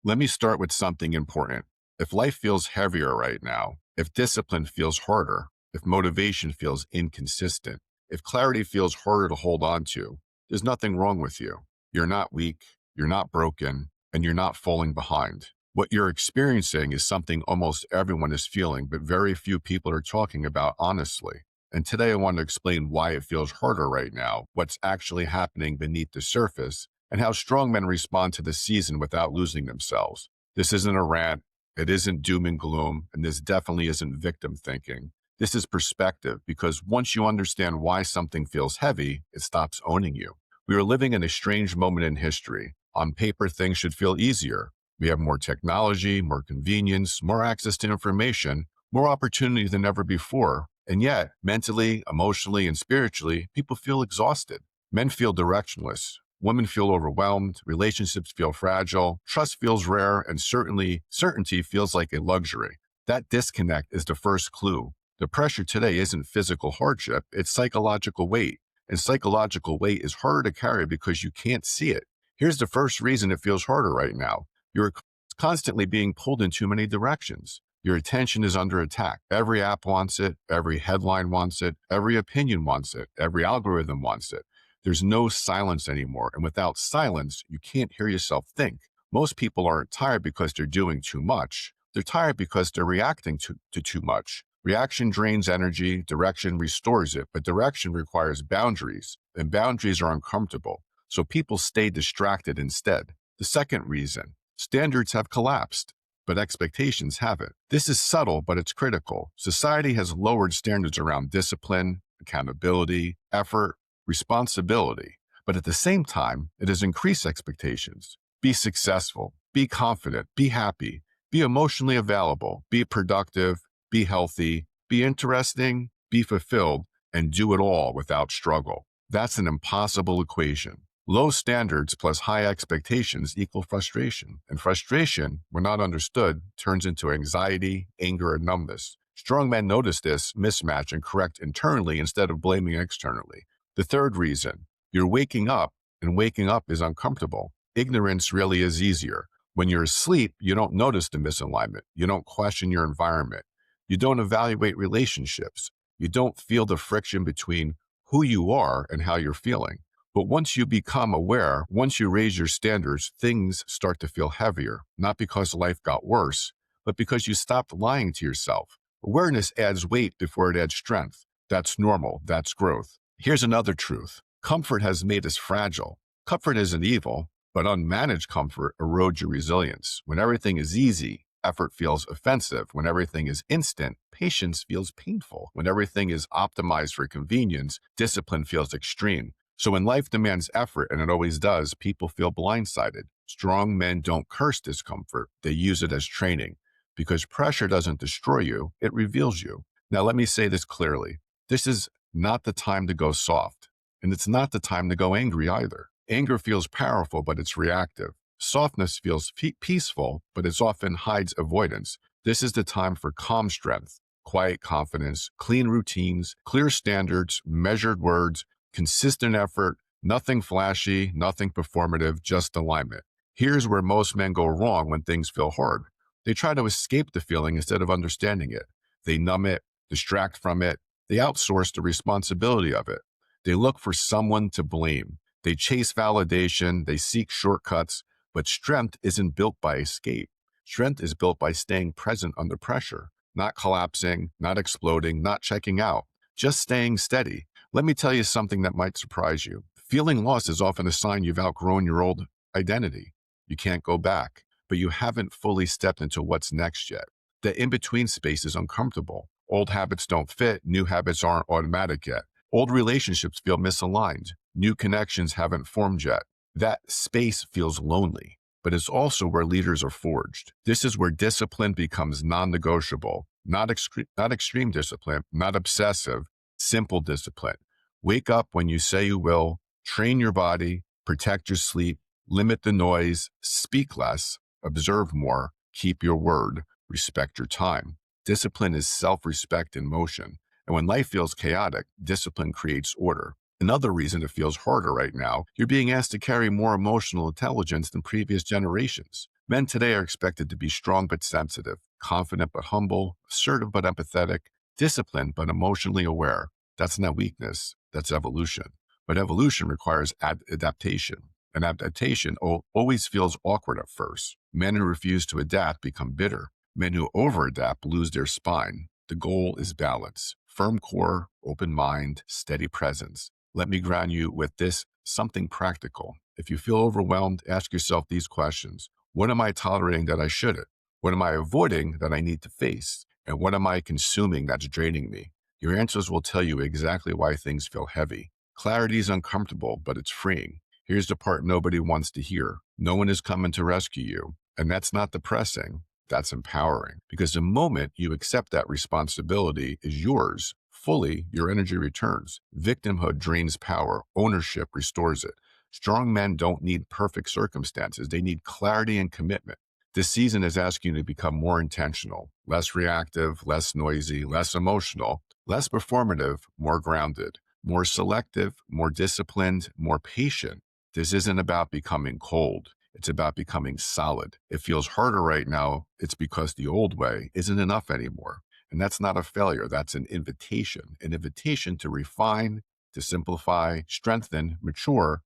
Let me start with something important. If life feels heavier right now, if discipline feels harder, if motivation feels inconsistent, if clarity feels harder to hold on to, there's nothing wrong with you. You're not weak, you're not broken, and you're not falling behind. What you're experiencing is something almost everyone is feeling, but very few people are talking about honestly. And today I want to explain why it feels harder right now, what's actually happening beneath the surface, and how strong men respond to the season without losing themselves. This isn't a rant, it isn't doom and gloom, and this definitely isn't victim thinking. This is perspective because once you understand why something feels heavy, it stops owning you. We are living in a strange moment in history. On paper, things should feel easier. We have more technology, more convenience, more access to information, more opportunity than ever before. And yet, mentally, emotionally, and spiritually, people feel exhausted. Men feel directionless. Women feel overwhelmed. Relationships feel fragile. Trust feels rare. And certainty feels like a luxury. That disconnect is the first clue. The pressure today isn't physical hardship, it's psychological weight. And psychological weight is harder to carry because you can't see it. Here's the first reason it feels harder right now. You're constantly being pulled in too many directions. Your attention is under attack. Every app wants it. Every headline wants it. Every opinion wants it. Every algorithm wants it. There's no silence anymore. And without silence, you can't hear yourself think. Most people aren't tired because they're doing too much. They're tired because they're reacting to too much. Reaction drains energy. Direction restores it. But direction requires boundaries. And boundaries are uncomfortable. So people stay distracted instead. The second reason, standards have collapsed, but expectations haven't. This is subtle, but it's critical. Society has lowered standards around discipline, accountability, effort, responsibility. But at the same time, it has increased expectations. Be successful, be confident, be happy, be emotionally available, be productive, be healthy, be interesting, be fulfilled, and do it all without struggle. That's an impossible equation. Low standards plus high expectations equal frustration. And frustration, when not understood, turns into anxiety, anger, and numbness. Strong men notice this mismatch and correct internally instead of blaming externally. The third reason, you're waking up, and waking up is uncomfortable. Ignorance really is easier. When you're asleep, you don't notice the misalignment. You don't question your environment. You don't evaluate relationships. You don't feel the friction between who you are and how you're feeling. But once you become aware, once you raise your standards, things start to feel heavier, not because life got worse, but because you stopped lying to yourself. Awareness adds weight before it adds strength. That's normal. That's growth. Here's another truth. Comfort has made us fragile. Comfort isn't evil, but unmanaged comfort erodes your resilience. When everything is easy, effort feels offensive. When everything is instant, patience feels painful. When everything is optimized for convenience, discipline feels extreme. So when life demands effort, and it always does, people feel blindsided. Strong men don't curse discomfort. They use it as training. Because pressure doesn't destroy you, it reveals you. Now let me say this clearly. This is not the time to go soft. And it's not the time to go angry either. Anger feels powerful, but it's reactive. Softness feels peaceful, but it often hides avoidance. This is the time for calm strength, quiet confidence, clean routines, clear standards, measured words, consistent effort, nothing flashy, nothing performative, just alignment. Here's where most men go wrong when things feel hard. They try to escape the feeling instead of understanding it. They numb it, distract from it. They outsource the responsibility of it. They look for someone to blame. They chase validation. They seek shortcuts. But strength isn't built by escape. Strength is built by staying present under pressure, not collapsing, not exploding, not checking out, just staying steady. Let me tell you something that might surprise you. Feeling lost is often a sign you've outgrown your old identity. You can't go back, but you haven't fully stepped into what's next yet. The in-between space is uncomfortable. Old habits don't fit. New habits aren't automatic yet. Old relationships feel misaligned. New connections haven't formed yet. That space feels lonely, but it's also where leaders are forged. This is where discipline becomes non-negotiable, not extreme discipline, not obsessive, simple discipline. Wake up when you say you will, train your body, protect your sleep, limit the noise, speak less, observe more, keep your word, respect your time. Discipline is self-respect in motion. And when life feels chaotic, discipline creates order. Another reason it feels harder right now, you're being asked to carry more emotional intelligence than previous generations. Men today are expected to be strong but sensitive, confident but humble, assertive but empathetic, disciplined but emotionally aware. That's not weakness, that's evolution. But evolution requires adaptation. And adaptation always feels awkward at first. Men who refuse to adapt become bitter. Men who over-adapt lose their spine. The goal is balance. Firm core, open mind, steady presence. Let me ground you with this something practical. If you feel overwhelmed, ask yourself these questions. What am I tolerating that I shouldn't? What am I avoiding that I need to face? And what am I consuming that's draining me? Your answers will tell you exactly why things feel heavy. Clarity is uncomfortable, but it's freeing. Here's the part nobody wants to hear. No one is coming to rescue you. And that's not depressing. That's empowering. Because the moment you accept that responsibility is yours, fully, your energy returns. Victimhood drains power. Ownership restores it. Strong men don't need perfect circumstances. They need clarity and commitment. This season is asking you to become more intentional, less reactive, less noisy, less emotional, less performative, more grounded, more selective, more disciplined, more patient. This isn't about becoming cold. It's about becoming solid. It feels harder right now. It's because the old way isn't enough anymore. And that's not a failure. That's an invitation to refine, to simplify, strengthen, mature.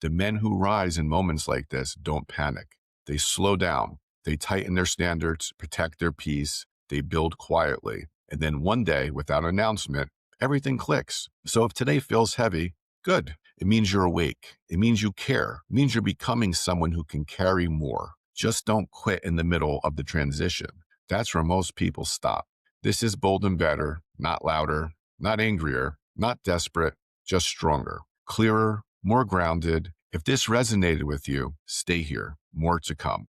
The men who rise in moments like this don't panic. They slow down. They tighten their standards, protect their peace. They build quietly. And then one day, without announcement, everything clicks. So if today feels heavy, good. It means you're awake. It means you care. It means you're becoming someone who can carry more. Just don't quit in the middle of the transition. That's where most people stop. This is bold and better, not louder, not angrier, not desperate, just stronger, clearer, more grounded. If this resonated with you, stay here. More to come.